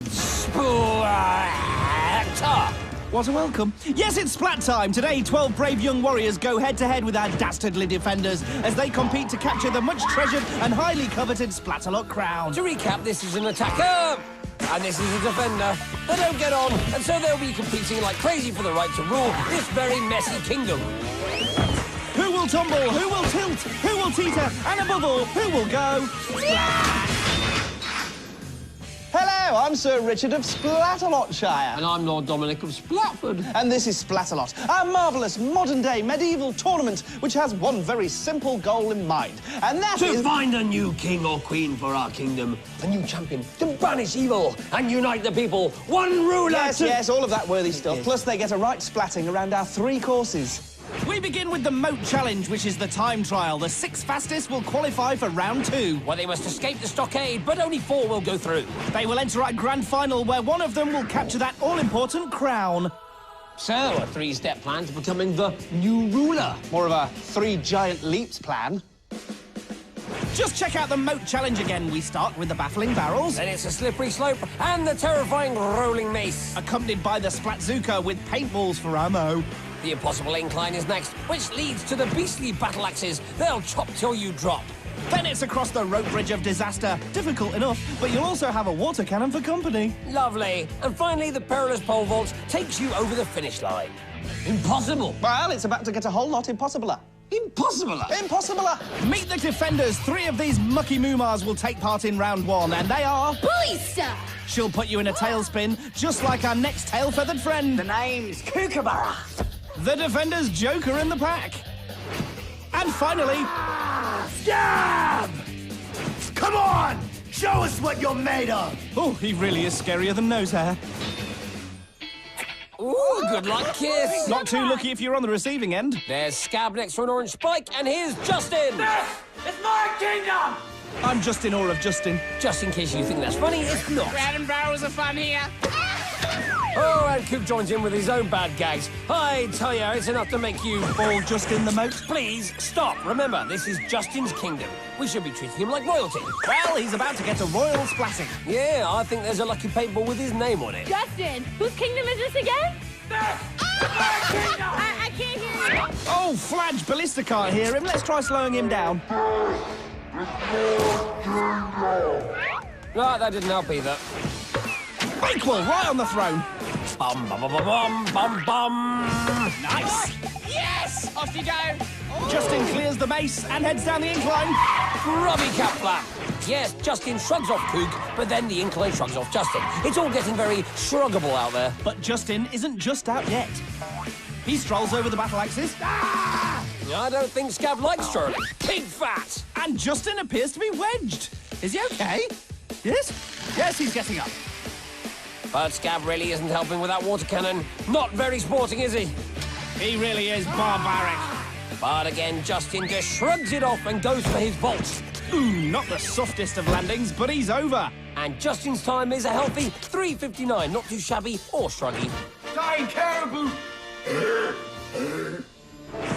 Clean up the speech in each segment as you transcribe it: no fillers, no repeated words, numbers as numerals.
Splatter! What a welcome. Yes, it's Splat time. Today, 12 brave young warriors go head-to-head with our dastardly defenders as they compete to capture the much-treasured and highly coveted Splatalot crown. To recap, this is an attacker, and this is a defender. They don't get on, and so they'll be competing like crazy for the right to rule this very messy kingdom. Who will tumble? Who will tilt? Who will teeter? And above all, who will go? Splat! Hello, I'm Sir Richard of Splatalotshire. And I'm Lord Dominic of Splatford. And this is Splatalot, a marvellous modern-day medieval tournament which has one very simple goal in mind, and that is... To find a new king or queen for our kingdom, a new champion, to banish evil and unite the people, one ruler Yes, all of that worthy stuff. Plus they get a right splatting around our 3 courses. We begin with the Moat Challenge, which is the time trial. The 6 fastest will qualify for round 2. Well, they must escape the stockade, but only 4 will go through. They will enter our grand final, where one of them will capture that all-important crown. So, a 3-step plan to becoming the new ruler. More of a 3 giant leaps plan. Just check out the Moat Challenge again. We start with the baffling barrels, Then it's a slippery slope and the terrifying rolling mace. accompanied by the Splatzuka with paintballs for ammo. The impossible incline is next, which leads to the beastly battle axes. They'll chop till you drop. Then it's across the rope bridge of disaster. Difficult enough, but you'll also have a water cannon for company. Lovely. And finally, the perilous pole vault takes you over the finish line. Impossible. Well, it's about to get a whole lot impossibler. Impossible. Impossibler! Meet the defenders. 3 of these mucky moomars will take part in round 1, and they are... Bully stuff! She'll put you in a tailspin, just like our next tail-feathered friend. The name's Kookaburra. The defender's joker in the pack. And finally... Scab! Come on! Show us what you're made of! Oh, he really is scarier than nose hair. Ooh, good luck, kiss. Not too lucky if you're on the receiving end. There's Scab next to an orange spike, and here's Justin. It's my kingdom! I'm just in awe of Justin. Just in case you think that's funny, it's not. Bread and barrels are fun here. Oh, and Coop joins in with his own bad gags. I tell you, it's enough to make you... All just in the moat. Please, stop. Remember, this is Justin's kingdom. We should be treating him like royalty. Well, he's about to get a royal splatting. Yeah, I think there's a lucky paintball with his name on it. Justin, whose kingdom is this again? I can't hear you. Oh, Fladge Ballista can't hear him. Let's try slowing him down. No, that didn't help either. Equal, right on the throne. Bum, bum, bum, bum, bum, bum. Nice. Yes! Off you go. Justin clears the base and heads down the incline. Grubby cap flap. Yes, Justin shrugs off Cook, but then the incline shrugs off Justin. It's all getting very shruggable out there. But Justin isn't just out yet. He strolls over the battle axis. I don't think Scab likes Shirley. Pig fat! And Justin appears to be wedged. Is he okay? Yes? Yes, he's getting up. But Scab really isn't helping with that water cannon. Not very sporting, is he? He really is barbaric. But again, Justin just shrugs it off and goes for his vault. Ooh, not the softest of landings, but he's over. And Justin's time is a healthy 3:59. Not too shabby or shruggy. Dying caribou!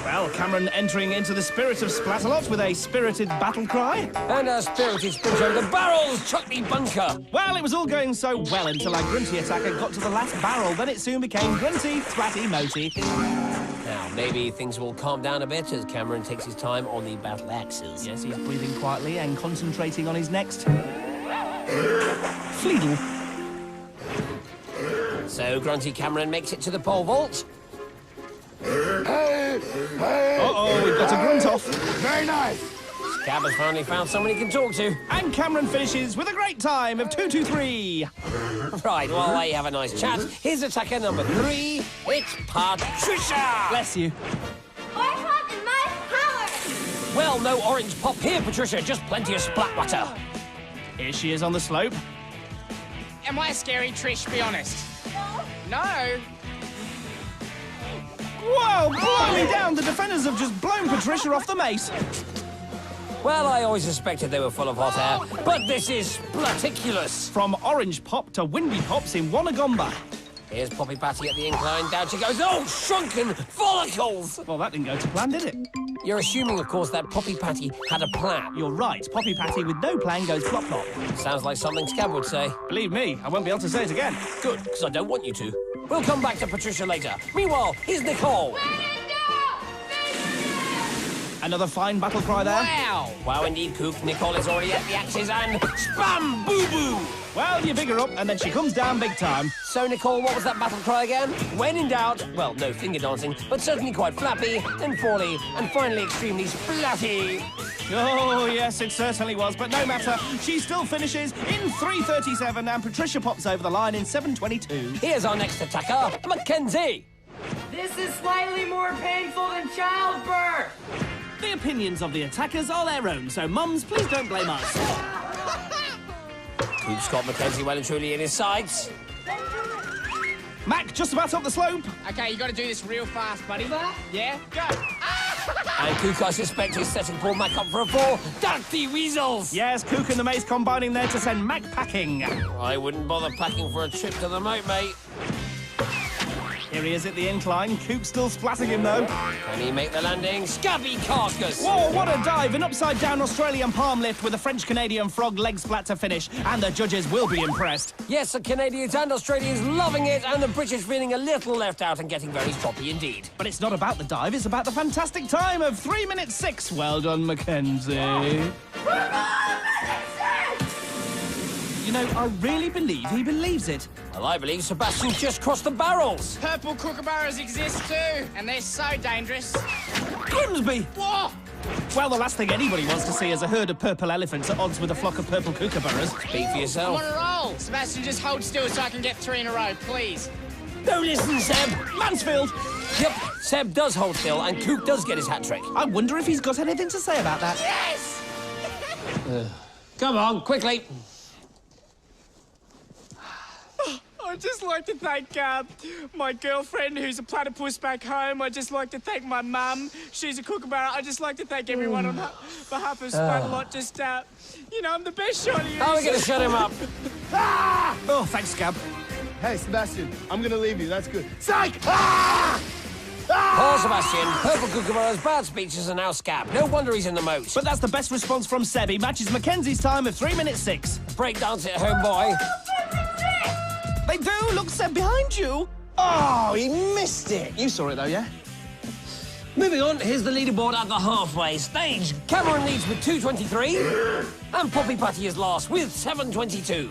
Well, Cameron entering into the spirit of Splatalot with a spirited battle cry. And a spirited sprint over the barrels, Chuckney bunker. Well, it was all going so well until our grunty attacker got to the last barrel. Then it soon became grunty, splatty, moty. Now, maybe things will calm down a bit as Cameron takes his time on the battle axes. Yes, he's breathing quietly and concentrating on his next... Fleedle. So Grunty Cameron makes it to the pole vault. Uh-oh, we've got a grunt off. Very nice! Scab has finally found someone he can talk to. And Cameron finishes with a great time of 2:23. Right, while they have a nice chat, here's attacker number 3. It's Patricia! Bless you. Orange pop is my power. Well, no orange pop here, Patricia. Just plenty of splat water. Here she is on the slope. Am I a scary Trish, be honest? No. Whoa, blow me down! The defenders have just blown Patricia off the mace. Well, I always suspected they were full of hot air, but this is splaticulous. From orange pop to windy pops in Wanagomba. Here's Poppy Patty at the incline. Down she goes. Oh, shrunken follicles! Well, that didn't go to plan, did it? You're assuming, of course, that Poppy Patty had a plan. You're right. Poppy Patty with no plan goes plop plop. Sounds like something Scab would say. Believe me, I won't be able to say it again. Good, because I don't want you to. We'll come back to Patricia later. Meanwhile, here's Nicole. Another fine battle cry there. Wow! Wow, indeed, Cook. Nicole is already at the axes and spam boo-boo! Well, you big her up, and then she comes down big time. So, Nicole, what was that battle cry again? When in doubt, well, no finger dancing, but certainly quite flappy, then fally, and finally extremely splatty. Oh, yes, it certainly was, but no matter. She still finishes in 3:37, and Patricia pops over the line in 7:22. Here's our next attacker, Mackenzie. This is slightly more painful than childbirth. The opinions of the attackers are their own, so mums, please don't blame us. Coop's got Mackenzie well and truly in his sights. Mac, just about up the slope. Okay, you got to do this real fast, buddy. Yeah, go. And Cook, I suspect, is setting poor Mac up for a fall. Dirty weasels! Yes, Cook and the Mace combining there to send Mac packing. I wouldn't bother packing for a trip to the moat, mate. Here he is at the incline. Cook still splatting him, though. Can he make the landing? Scabby carcass! Whoa, what a dive! An upside-down Australian palm lift with a French-Canadian frog leg splat to finish. And the judges will be impressed. Yes, the Canadians and Australians loving it, and the British feeling a little left out and getting very stroppy indeed. But it's not about the dive, it's about the fantastic time of 3 minutes 6. Well done, Mackenzie. You know, I really believe he believes it. Well, I believe Sebastian's just crossed the barrels. Purple kookaburras exist too, and they're so dangerous. Grimsby! Whoa! Well, the last thing anybody wants to see is a herd of purple elephants at odds with a flock of purple kookaburras. Speak for I'm yourself. on a roll. Sebastian, just hold still so I can get 3 in a row, please. Don't listen, Seb. Mansfield! Yep, Seb does hold still, and Coop does get his hat trick. I wonder if he's got anything to say about that. Yes! Come on, quickly. I'd just like to thank my girlfriend, who's a platypus back home. I'd just like to thank my mum. She's a kookaburra. I'd just like to thank everyone on behalf of Splatalot. Just, you know, I'm the best shot of you. Oh, we're going to shut him up. Oh, thanks, Scab. Hey, Sebastian, I'm gonna leave you. That's good. Psych! Poor Sebastian. Purple kookaburras, bad speeches, and now Scab. No wonder he's in the moat. But that's the best response from Seb. He matches Mackenzie's time of 3 minutes 6. Breakdance it, homeboy. They do! Look, Seb, behind you! Oh, he missed it. You saw it, though, yeah? Moving on, here's the leaderboard at the halfway stage. Cameron leads with 2:23, and Poppy Patty is last with 7:22.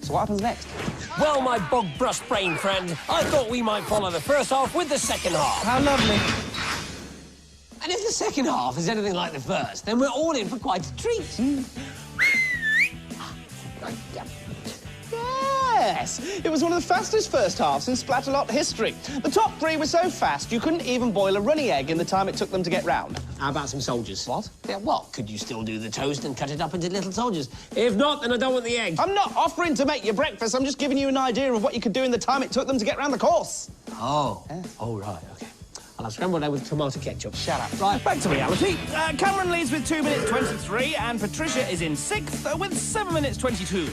So what happens next? Well, my bog-brushed brain friend, I thought we might follow the first half with the second half. How lovely. And if the second half is anything like the first, then we're all in for quite a treat. Yes, it was one of the fastest first halves in Splatalot history. The top 3 were so fast you couldn't even boil a runny egg in the time it took them to get round. How about some soldiers? What? Yeah, well, could you still do the toast and cut it up into little soldiers? If not, then I don't want the egg. I'm not offering to make you breakfast. I'm just giving you an idea of what you could do in the time it took them to get round the course. Oh. Yeah. Oh, right, OK. I'll have scrambled egg with tomato ketchup. Shut up. Right, back to reality. Cameron leads with 2 minutes 23, and Patricia is in 6th with 7 minutes 22.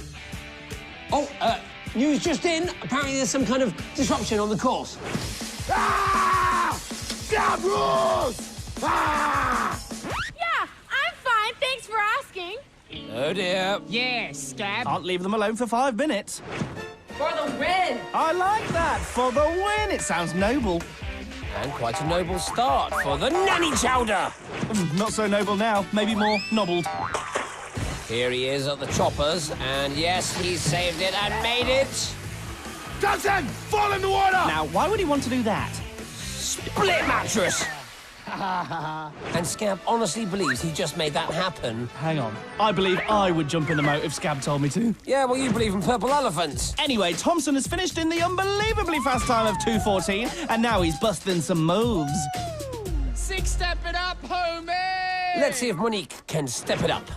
Oh, news just in. Apparently there's some kind of disruption on the course. Ah! Scab rules! Ah! Yeah, I'm fine. Thanks for asking. Oh, dear. Yeah, Scab. Can't leave them alone for 5 minutes. For the win. I like that. For the win. It sounds noble. And quite a noble start for the nanny chowder. Not so noble now. Maybe more nobbled. Here he is at the choppers, and yes, he saved it and made it. Thompson, fall in the water! Now, why would he want to do that? Split mattress. And Scab honestly believes he just made that happen. Hang on. I believe I would jump in the moat if Scab told me to. Yeah, well, you believe in purple elephants. Anyway, Thompson has finished in the unbelievably fast time of 2:14, and now he's busting some moves. 6-step it up, homie! Let's see if Monique can step it up.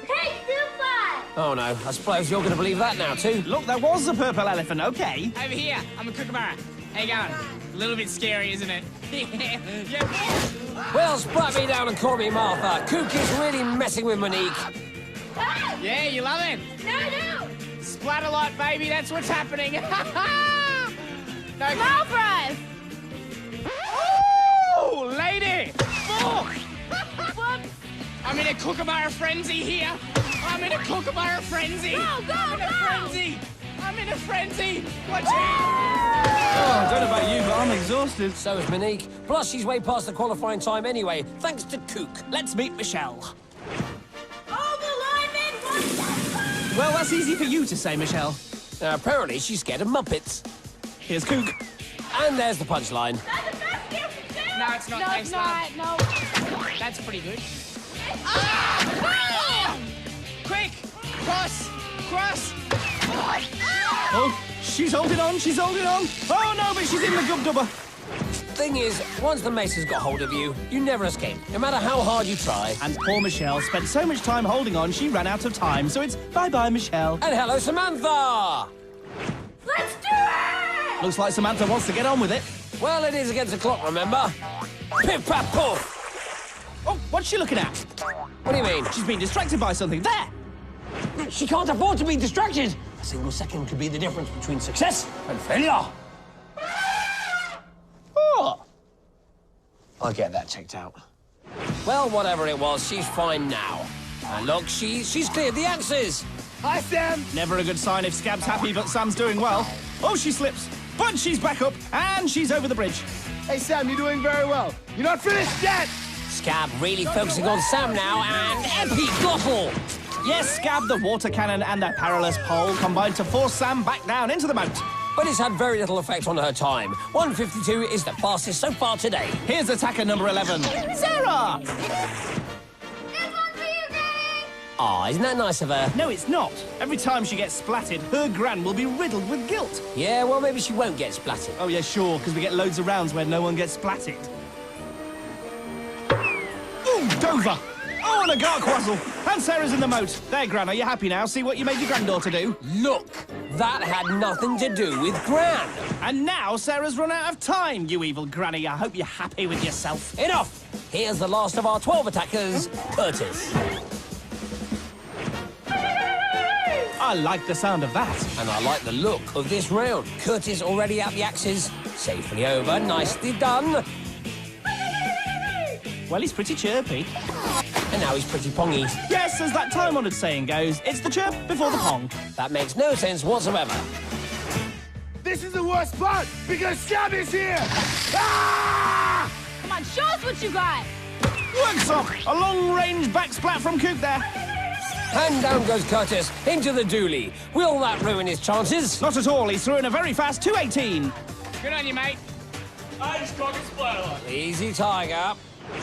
Hey, Super! Oh, no. I suppose you're going to believe that now, too. Look, there was a purple elephant, OK. Over here, I'm a kookaburra. How you going? A little bit scary, isn't it? Yeah. Well, splat me down and call me Martha. Cook is really messing with Monique. Yeah, you love it. No, no! Splatalot, baby, that's what's happening. No. Smile for us. Oh, lady! Fuck! Whoops. I'm in a kookaburra frenzy here. I'm in a kookaburra frenzy. Go, go, I'm in a go. frenzy. I'm in a frenzy. Watch it. Oh, I don't know about you, but I'm exhausted. So is Monique. Plus, she's way past the qualifying time anyway, thanks to Kook. Let's meet Michelle. All the linemen want that. Well, that's easy for you to say, Michelle. Apparently, she's scared of Muppets. Here's Kook. And there's the punchline. That's the best you can do. No, it's not. No, Thanks, it's not. love. No. That's pretty good. Ah! Quick! Cross! Cross! Oh, she's holding on, she's holding on. Oh, no, but she's in the gub-dubber. Thing is, once the mace has got hold of you, you never escape, no matter how hard you try. And poor Michelle spent so much time holding on, she ran out of time. So it's bye-bye, Michelle. And hello, Samantha! Let's do it! Looks like Samantha wants to get on with it. Well, it is against the clock, remember? Pip, pap, poof! Oh, what's she looking at? What do you mean? She's been distracted by something. There! She can't afford to be distracted. A single second could be the difference between success and failure. Oh! I'll get that checked out. Well, whatever it was, she's fine now. And look, she's cleared the axes. Hi, Sam. Never a good sign if Scab's happy, but Sam's doing well. Oh, she slips. But she's back up, and she's over the bridge. Hey, Sam, you're doing very well. You're not finished yet. Scab really focusing on Sam now, and epic glottal. Yes, Scab, the water cannon, and the perilous pole combined to force Sam back down into the moat. But it's had very little effect on her time. 1:52 is the fastest so far today. Here's attacker number 11, Sarah! This one's for you, Granny. Aw, isn't that nice of her? No, it's not. Every time she gets splatted, her gran will be riddled with guilt. Yeah, well, maybe she won't get splattered. Oh, yeah, sure, because we get loads of rounds where no one gets splatted. Ooh, Dover! Oh, and a garquazzle! And Sarah's in the moat. There, Gran, are you happy now? See what you made your granddaughter do? Look, that had nothing to do with Gran. And now Sarah's run out of time, you evil granny. I hope you're happy with yourself. Enough! Here's the last of our 12 attackers, Curtis. I like the sound of that. And I like the look of this round. Curtis already at the axes. Safely over, nicely done. Well, he's pretty chirpy. And now he's pretty pongy. Yes, as that time-honoured saying goes, it's the chirp before the pong. That makes no sense whatsoever. This is the worst part because Scab is here. Ah! Come on, show us what you got. Works off! A long-range back splat from Kook there. And down goes Curtis into the dually. Will that ruin his chances? Not at all. He's through in a very fast 2:18. Good on you, mate. I just got this Splatalot. Easy, Tiger.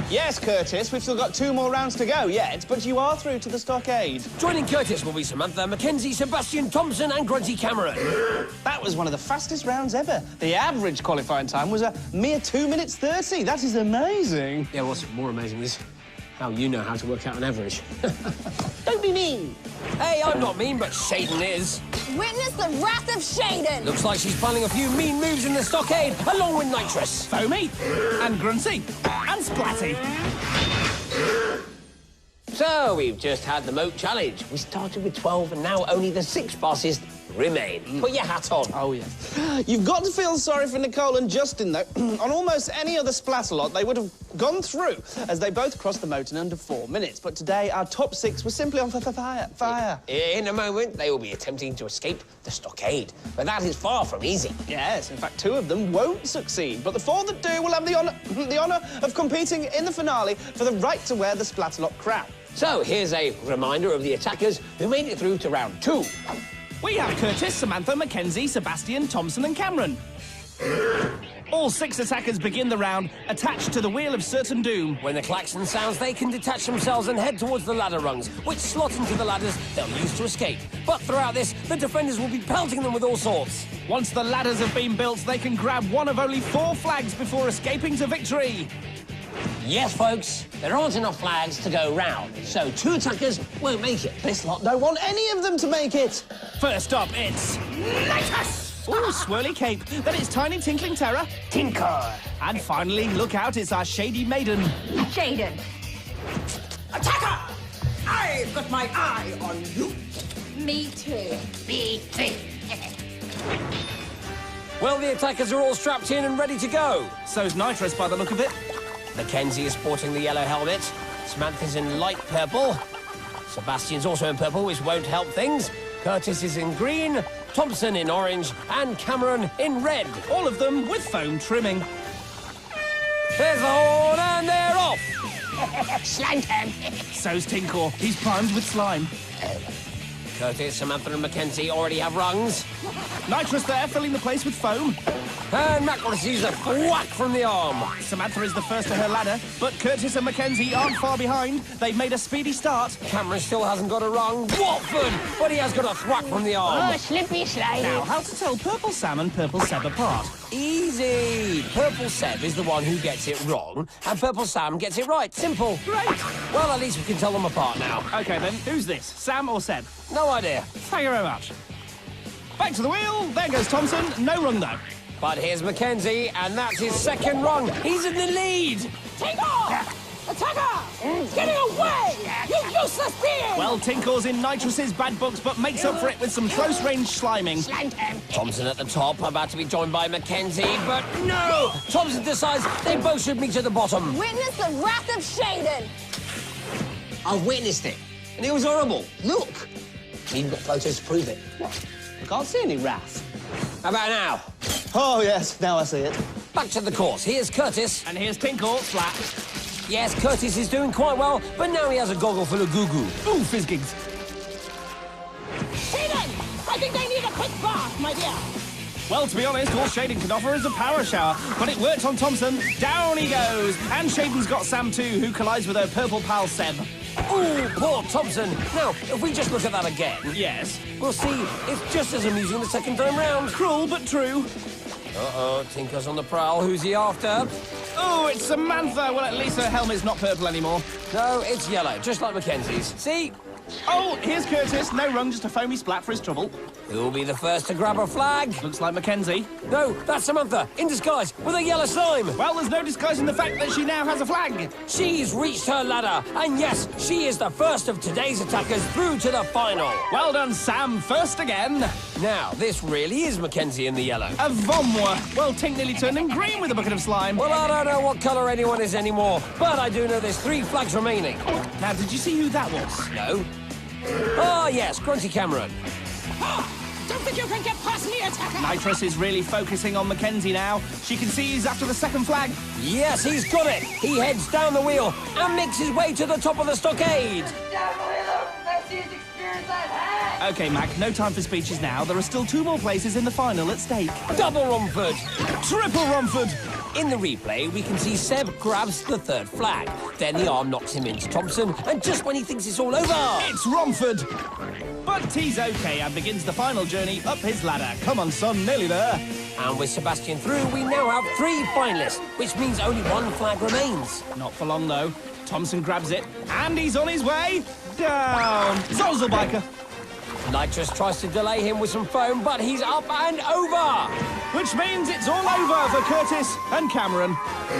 Yes, Curtis, we've still got 2 more rounds to go yet, but you are through to the stockade. Joining Curtis will be Samantha, Mackenzie, Sebastian, Thompson and Grunty Cameron. That was one of the fastest rounds ever. The average qualifying time was a mere 2 minutes 30. That is amazing. Yeah, what's more amazing is how you know how to work out an average. Don't be mean. Hey, I'm not mean, but Shaden is. Witness the wrath of Shaden. Looks like she's planning a few mean moves in the stockade, along with Nitrous. Foamy. And Grunty. And Splatty. So, we've just had the moat challenge. We started with 12 and now only the 6 fastest remain. Put your hat on. Oh, yes. You've got to feel sorry for Nicole and Justin, though. On almost any other Splatalot, they would have gone through, as they both crossed the moat in under 4 minutes. But today, our top 6 were simply on fire. In a moment, they will be attempting to escape the stockade. But that is far from easy. Yes, in fact, 2 of them won't succeed. But the 4 that do will have the honour of competing in the finale for the right to wear the Splatalot crown. So, here's a reminder of the attackers who made it through to round 2. We have Curtis, Samantha, Mackenzie, Sebastian, Thompson and Cameron. All 6 attackers begin the round attached to the Wheel of Certain Doom. When the klaxon sounds, they can detach themselves and head towards the ladder rungs, which slot into the ladders they'll use to escape. But throughout this, the defenders will be pelting them with all sorts. Once the ladders have been built, they can grab one of only 4 flags before escaping to victory. Yes, folks, there aren't enough flags to go round, so 2 attackers won't make it. This lot don't want any of them to make it. First up, it's Nitrous! Ooh, swirly cape. Then it's Tiny Tinkling Terror. Tinker! And finally, look out, it's our Shady Maiden. Shaden. Attacker! I've got my eye on you. Me too. Me too. Well, the attackers are all strapped in and ready to go. So's Nitrous by the look of it. Mackenzie is sporting the yellow helmet. Samantha's in light purple. Sebastian's also in purple, which won't help things. Curtis is in green. Thompson in orange. And Cameron in red. All of them with foam trimming. There's the horn, and they're off. Slime time. So's Tinkor. He's primed with slime. Curtis, Samantha and Mackenzie already have rungs. Nitrous there, filling the place with foam. And Mac receives a whack from the arm. Samantha is the first to her ladder, but Curtis and Mackenzie aren't far behind. They've made a speedy start. Cameron still hasn't got a rung. Watford! But he has got a thwack from the arm. Oh, slippy slide. Now, how to tell Purple Sam and Purple Seb apart? Easy. Purple Seb is the one who gets it wrong, and Purple Sam gets it right. Simple. Great. Well, at least we can tell them apart now. OK, then, who's this? Sam or Seb? No idea. Thank you very much. Back to the wheel. There goes Thompson. No rung, though. But here's Mackenzie, and that's his second rung. He's in the lead. Take off! Attacker! Getting away! You useless being! Well, Tinkor's in Nitrous's bad books, but makes up for it with some close-range sliming. Slime time. Thompson at the top, about to be joined by Mackenzie, but no! Thompson decides they both should meet at the bottom. Witness the wrath of Shaden! I've witnessed it, and it was horrible. Look! You've got photos to prove it. I can't see any wrath. How about now? Oh, yes, now I see it. Back to the course. Here's Curtis. And here's Tinkor, flat. Yes, Curtis is doing quite well, but now he has a goggle full of goo-goo. Ooh, fizzgigs. Shaden! I think they need a quick bath, my dear. Well, to be honest, all Shaden can offer is a power shower. But it worked on Thompson. Down he goes. And Shaden's got Sam too, who collides with her purple pal Seb. Ooh, poor Thompson. Now, if we just look at that again, Yes. we'll see it's just as amusing the second time round. Cruel, but true. Uh-oh, Tinker's on the prowl. Who's he after? Oh, it's Samantha. Well, at least her helmet's not purple anymore. No, it's yellow, just like Mackenzie's. See? Oh, here's Curtis. No rung, just a foamy splat for his trouble. Who'll be the first to grab a flag? Looks like Mackenzie. No, that's Samantha, in disguise, with a yellow slime. Well, there's no disguising the fact that she now has a flag. She's reached her ladder, and yes, she is the first of today's attackers through to the final. Well done, Sam. First again. Now, this really is Mackenzie in the yellow. A vomwa. Well, Tink nearly turned him green with a bucket of slime. Well, I don't know what colour anyone is anymore, but I do know there's 3 flags remaining. Now, did you see who that was? No? Ah, yes, Grunty Cameron. Don't think you can get past me, attacker! Nitrous is really focusing on Mackenzie now. She can see he's after the second flag. Yes, he's got it. He heads down the wheel and makes his way to the top of the stockade. Definitely the messiest experience I've had. OK, Mac, no time for speeches now. There are still 2 more places in the final at stake. Double Romford. Triple Romford. In the replay, we can see Seb grabs the 3rd flag. Then the arm knocks him into Thompson, and just when he thinks it's all over... It's Romford. But he's OK and begins the final journey up his ladder. Come on, son, nearly there. And with Sebastian through, we now have 3 finalists, which means only 1 flag remains. Not for long, though. Thompson grabs it, and he's on his way down. Zozelbiker. Nitrous tries to delay him with some foam, but he's up and over. Which means it's all over for Curtis and Cameron.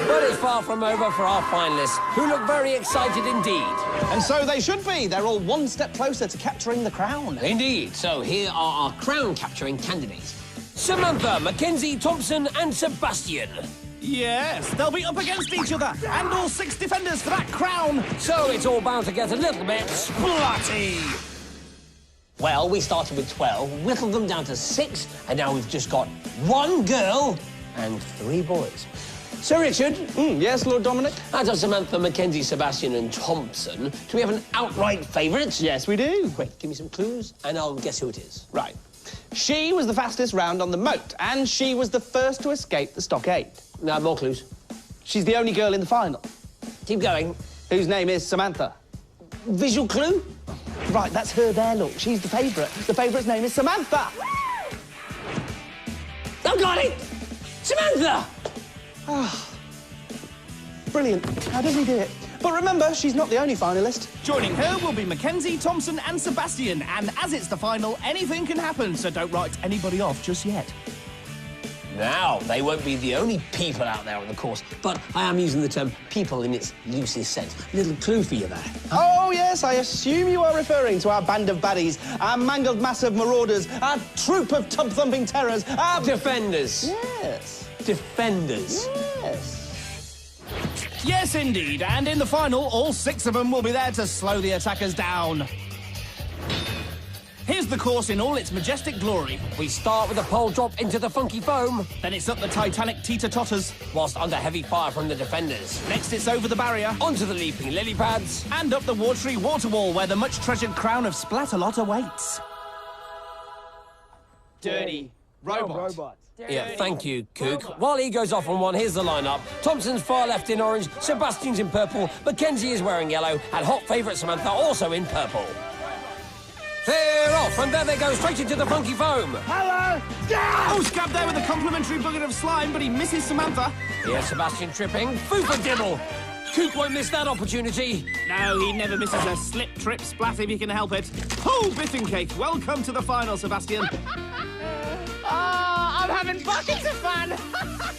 But it's far from over for our finalists, who look very excited indeed. And so they should be. They're all 1 step closer to capturing the crown. Indeed. So here are our crown-capturing candidates. Samantha, Mackenzie, Thompson, and Sebastian. Yes, they'll be up against each other, and all 6 defenders for that crown. So it's all bound to get a little bit splatty. Well, we started with 12, whittled them down to 6, and now we've just got 1 girl and 3 boys. So, Richard, Yes, Lord Dominic? out of Samantha, Mackenzie, Sebastian, and Thompson, do we have an outright favourite? Yes, we do. Quick, give me some clues, and I'll guess who it is. Right. She was the fastest round on the moat, and she was the first to escape the stockade. No, more clues. She's the only girl in the final, Keep going. whose name is Samantha. Visual clue? Right, that's her there, look. She's the favourite. The favourite's name is Samantha. I've got it! Samantha! Brilliant. How does he do it? But remember, she's not the only finalist. Joining her will be Mackenzie, Thompson, and Sebastian. And as it's the final, anything can happen, so don't write anybody off just yet. Now, they won't be the only people out there on the course, but I am using the term people in its loosest sense. Little clue for you there. Oh, yes, I assume you are referring to our band of baddies, our mangled mass of marauders, our troop of tub-thumping terrors, our... Defenders. Yes. Defenders. Yes. Yes, indeed. And in the final, all 6 of them will be there to slow the attackers down. Here's the course in all its majestic glory. We start with a pole drop into the funky foam, Then it's up the Titanic teeter-totters. whilst under heavy fire from the defenders. Next, it's over the barrier. Onto the leaping lily pads. And up the watery water wall, where the much-treasured crown of Splatalot awaits. Dirty robot. Yeah, thank you, Kook. While he goes off on one, here's the lineup. Thompson's far left in orange, Sebastian's in purple, Mackenzie is wearing yellow, and hot favourite Samantha also in purple. They're off, and there they go, straight into the funky foam. Hello! Yeah! Oh, Scab there with a complimentary bucket of slime, but he misses Samantha. Here's Sebastian tripping. Foo for dibble. Kook won't miss that opportunity. No, he never misses a slip-trip splat if he can help it. Oh, biffing cake, welcome to the final, Sebastian. I'm having buckets of fun.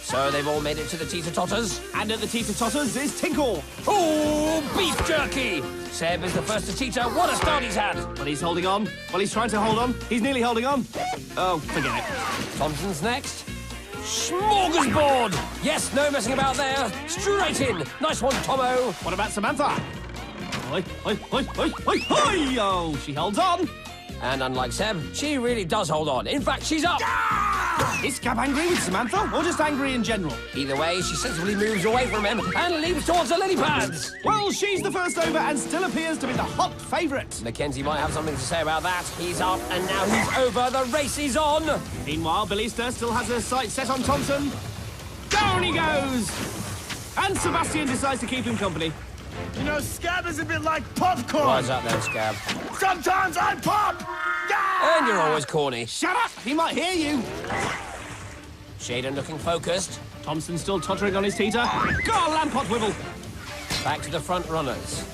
So they've all made it to the teeter-totters. And at the teeter-totters is Tinkle. Oh, beef jerky! Seb is the first to teeter. What a start he's had. But he's holding on. Well, he's trying to hold on. He's nearly holding on. Oh, forget it. Thompson's next. Smorgasbord! Yes, no messing about there. Straight in. Nice one, Tomo. What about Samantha? Oi, oi, oi, oi, oi, oi! Oh, she holds on. And unlike Seb, she really does hold on. In fact, she's up. Is Scab angry with Samantha, or just angry in general? Either way, she sensibly moves away from him and leaps towards the lily pads. Well, she's the first over and still appears to be the hot favourite. Mackenzie might have something to say about that. He's up and now he's over. The race is on. Meanwhile, Ballista still has her sights set on Thompson. Down he goes! And Sebastian decides to keep him company. You know, Scab is a bit like popcorn. Why's that then, Scab? Sometimes I pop! Yeah! And you're always corny. Shut up! He might hear you. Shaden looking focused. Thompson still tottering on his teeter. Go on, Lampot Wibble! Back to the front runners.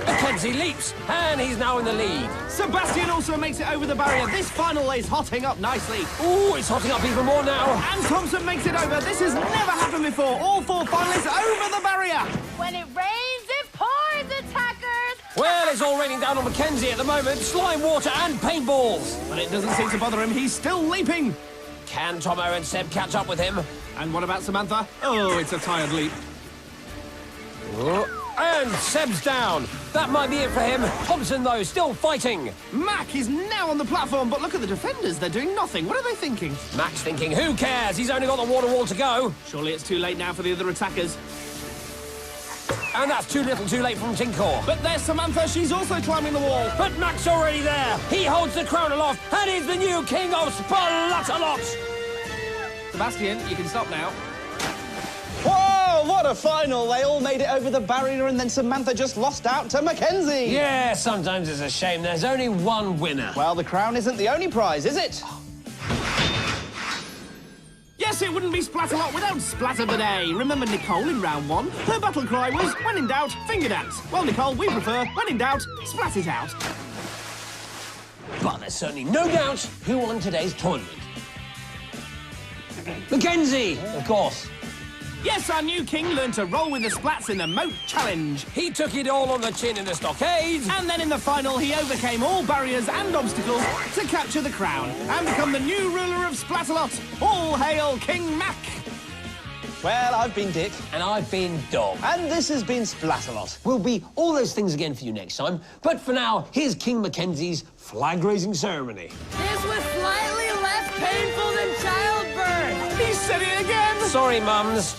Mackenzie leaps, and he's now in the lead. Sebastian also makes it over the barrier. This final is hotting up nicely. Ooh, it's hotting up even more now. And Thompson makes it over. This has never happened before. All 4 finalists over the barrier. When it rains, it pours, attackers! Well, it's all raining down on Mackenzie at the moment. Slime, water, and paintballs. But it doesn't seem to bother him. He's still leaping. Can Tomo and Seb catch up with him? And what about Samantha? Oh, it's a tired leap. Ooh. And Seb's down. That might be it for him. Thompson, though, still fighting. Mac is now on the platform, but look at the defenders. They're doing nothing. What are they thinking? Mac's thinking, who cares? He's only got the water wall to go. Surely it's too late now for the other attackers. And that's too little too late from Tinkor. But there's Samantha. She's also climbing the wall. But Mac's already there. He holds the crown aloft and is the new king of Splatalot. Sebastian, you can stop now. Whoa, what a final! They all made it over the barrier and then Samantha just lost out to Mackenzie. Yeah, sometimes it's a shame there's only one winner. Well, the crown isn't the only prize, is it? Yes, it wouldn't be Splatalot without Splatter Bidet. Remember Nicole in round 1? Her battle cry was, when in doubt, finger dance. Well, Nicole, we prefer, when in doubt, splat it out. But there's certainly no doubt who won today's tournament. Mackenzie, of course. Yes, our new king learned to roll with the splats in the Moat Challenge. He took it all on the chin in the stockade. And then in the final, he overcame all barriers and obstacles to capture the crown and become the new ruler of Splatalot. All hail King Mac! Well, I've been Dick. And I've been Dom. And this has been Splatalot. We'll be all those things again for you next time. But for now, here's King Mackenzie's flag-raising ceremony. This was slightly less painful than childbirth. He said it again! Sorry, mums.